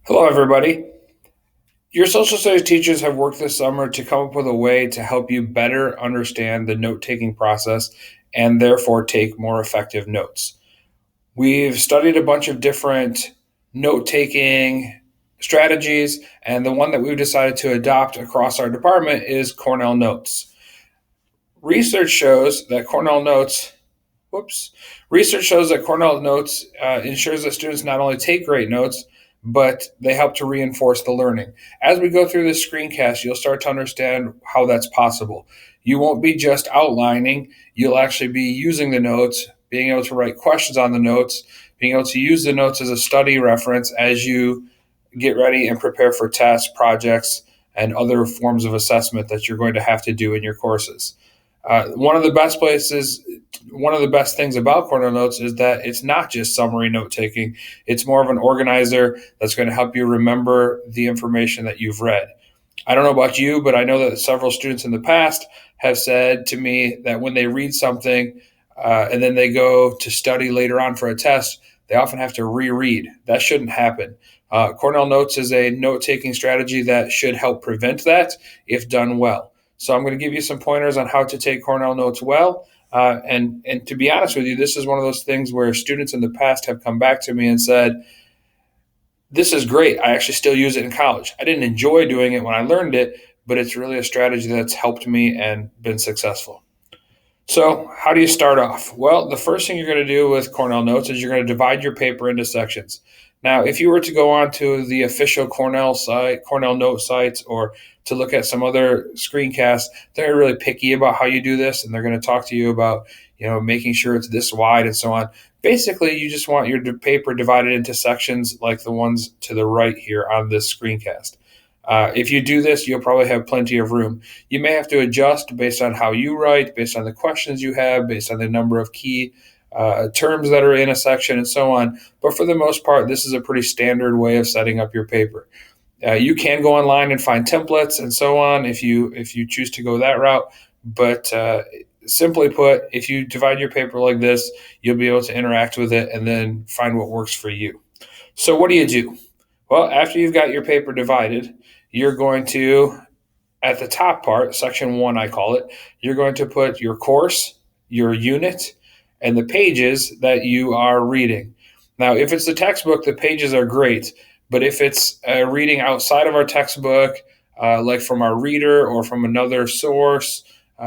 Hello, everybody. Your social studies teachers have worked this summer to come up with a way to help you better understand the note taking process and therefore take more effective notes. We've studied a bunch of different note taking strategies, and the one that we've decided to adopt across our department is Cornell Notes. Research shows that Cornell Notes Whoops. Research shows that Cornell Notes ensures that students not only take great notes, but they help to reinforce the learning. As we go through this screencast, you'll start to understand how that's possible. You won't be just outlining, you'll actually be using the notes, being able to write questions on the notes, being able to use the notes as a study reference as you get ready and prepare for tests, projects, and other forms of assessment that you're going to have to do in your courses. One of the best things about Cornell Notes is that it's not just summary note taking. It's more of an organizer that's going to help you remember the information that you've read. I don't know about you, but I know that several students in the past have said to me that when they read something and then they go to study later on for a test, they often have to reread. That shouldn't happen. Cornell Notes is a note taking strategy that should help prevent that if done well. So I'm going to give you some pointers on how to take Cornell Notes well. And to be honest with you, this is one of those things where students in the past have come back to me and said, "This is great. I actually still use it in college. I didn't enjoy doing it when I learned it, but it's really a strategy that's helped me and been successful." So, how do you start off? Well, the first thing you're going to do with Cornell Notes is you're going to divide your paper into sections. Now, if you were to go on to the official Cornell site, Cornell Note sites, or to look at some other screencasts, they're really picky about how you do this, and they're going to talk to you about, making sure it's this wide and so on. Basically, you just want your paper divided into sections like the ones to the right here on this screencast. If you do this, you'll probably have plenty of room. You may have to adjust based on how you write, based on the questions you have, based on the number of key terms that are in a section, and so on. But for the most part, this is a pretty standard way of setting up your paper. You can go online and find templates and so on if you choose to go that route. But simply put, if you divide your paper like this, you'll be able to interact with it and then find what works for you. So what do you do? Well, after you've got your paper divided, you're going to, at the top part, section one, I call it, you're going to put your course, your unit, and the pages that you are reading. Now, if it's the textbook, the pages are great. But if it's a reading outside of our textbook, like from our reader or from another source,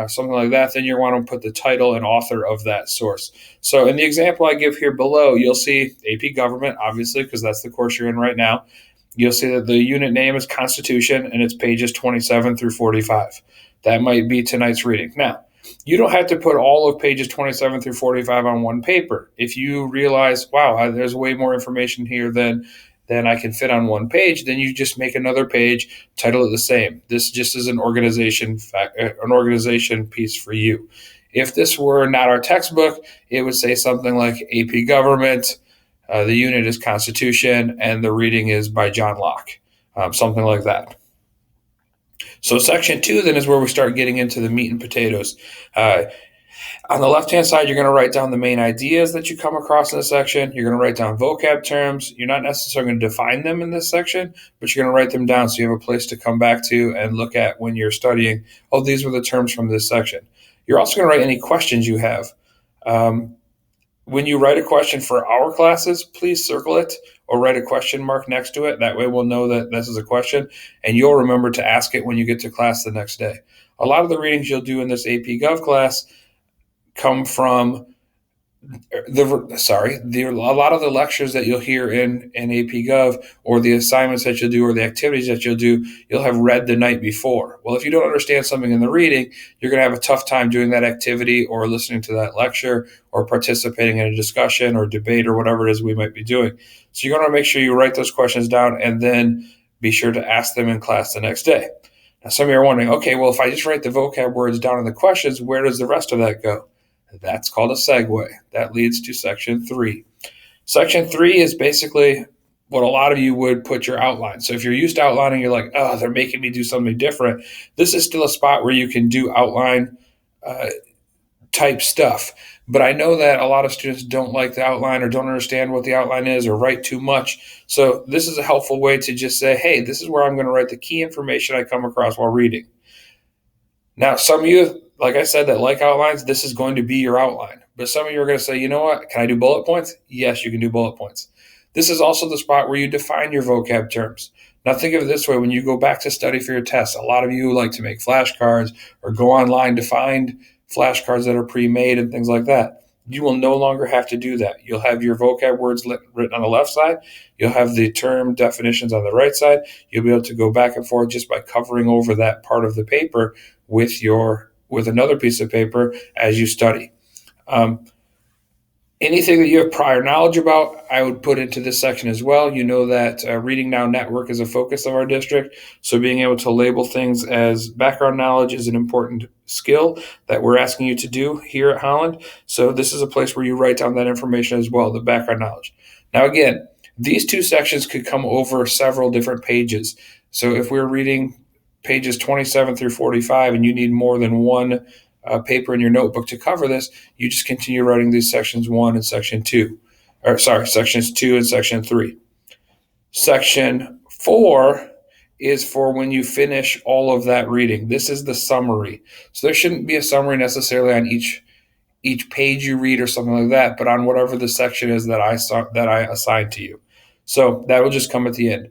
something like that, then you want to put the title and author of that source. So in the example I give here below, you'll see AP Government, obviously, because that's the course you're in right now. You'll see that the unit name is Constitution and it's pages 27 through 45. That might be tonight's reading. Now, you don't have to put all of pages 27 through 45 on one paper. If you realize, wow, there's way more information here than I can fit on one page, then you just make another page, title it the same. This just is an organization piece for you. If this were not our textbook, it would say something like AP Government, the unit is Constitution, and the reading is by John Locke, something like that. So section two then is where we start getting into the meat and potatoes. On the left-hand side, you're going to write down the main ideas that you come across in this section. You're going to write down vocab terms. You're not necessarily going to define them in this section, but you're going to write them down so you have a place to come back to and look at when you're studying. Oh, these were the terms from this section. You're also going to write any questions you have. When you write a question for our classes, please circle it or write a question mark next to it. That way we'll know that this is a question, and you'll remember to ask it when you get to class the next day. A lot of the readings you'll do in this AP Gov class come from a lot of the lectures that you'll hear in AP Gov, or the assignments that you'll do, or the activities that you'll do, you'll have read the night before. Well, if you don't understand something in the reading, you're going to have a tough time doing that activity or listening to that lecture or participating in a discussion or debate or whatever it is we might be doing. So you're going to make sure you write those questions down and then be sure to ask them in class the next day. Now, some of you are wondering, okay, well, if I just write the vocab words down in the questions, where does the rest of that go? That's called a segue. That leads to section three. Section three is basically what a lot of you would put your outline. So if you're used to outlining, you're like, oh, they're making me do something different. This is still a spot where you can do outline type stuff. But I know that a lot of students don't like the outline or don't understand what the outline is or write too much. So this is a helpful way to just say, hey, this is where I'm going to write the key information I come across while reading. Now, some of you, like I said, that like outlines, this is going to be your outline. But some of you are going to say, you know what? Can I do bullet points? Yes, you can do bullet points. This is also the spot where you define your vocab terms. Now, think of it this way. When you go back to study for your tests, a lot of you like to make flashcards or go online to find flashcards that are pre-made and things like that. You will no longer have to do that. You'll have your vocab words written on the left side. You'll have the term definitions on the right side. You'll be able to go back and forth just by covering over that part of the paper with another piece of paper as you study. Anything that you have prior knowledge about, I would put into this section as well. You know that Reading Now Network is a focus of our district, so being able to label things as background knowledge is an important skill that we're asking you to do here at Holland. So this is a place where you write down that information as well, the background knowledge. Now again, these two sections could come over several different pages. So if we're reading pages 27 through 45 and you need more than one paper in your notebook to cover this, you just continue writing these sections 1 and section 2. Sections 2 and section 3. Section 4 is for when you finish all of that reading. This is the summary. So there shouldn't be a summary necessarily on each page you read or something like that, but on whatever the section is that I assign to you. So that will just come at the end.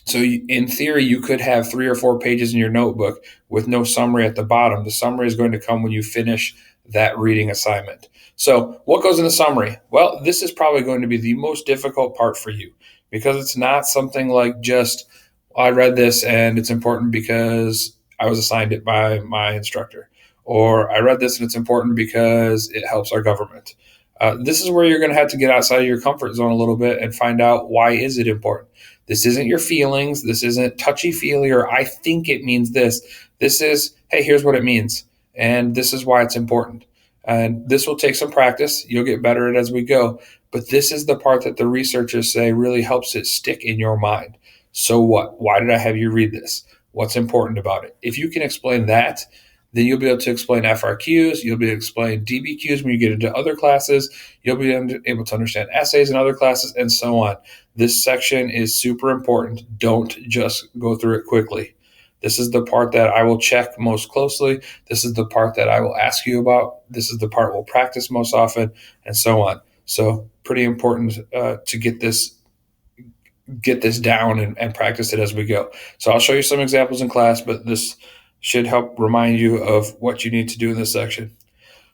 So in theory, you could have 3 or 4 pages in your notebook with no summary at the bottom. The summary is going to come when you finish that reading assignment. So what goes in the summary? Well, this is probably going to be the most difficult part for you because it's not something like just, I read this and it's important because I was assigned it by my instructor. Or I read this and it's important because it helps our government. This is where you're going to have to get outside of your comfort zone a little bit and find out why is it important. This isn't your feelings. This isn't touchy-feely or I think it means this. This is, hey, here's what it means. And this is why it's important. And this will take some practice. You'll get better at it as we go. But this is the part that the researchers say really helps it stick in your mind. So what? Why did I have you read this? What's important about it? If you can explain that, then you'll be able to explain FRQs. You'll be able to explain DBQs when you get into other classes. You'll be able to understand essays in other classes and so on. This section is super important. Don't just go through it quickly. This is the part that I will check most closely. This is the part that I will ask you about. This is the part we'll practice most often and so on. So pretty important to get this down and practice it as we go. So I'll show you some examples in class, but this should help remind you of what you need to do in this section.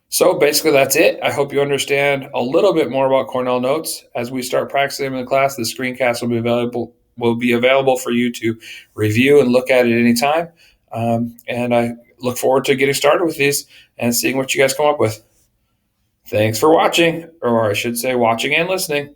So basically that's it. I hope you understand a little bit more about Cornell Notes. As we start practicing them in the class, the screencast will be available for you to review and look at any time. And I look forward to getting started with these and seeing what you guys come up with. Thanks for watching, or I should say watching and listening.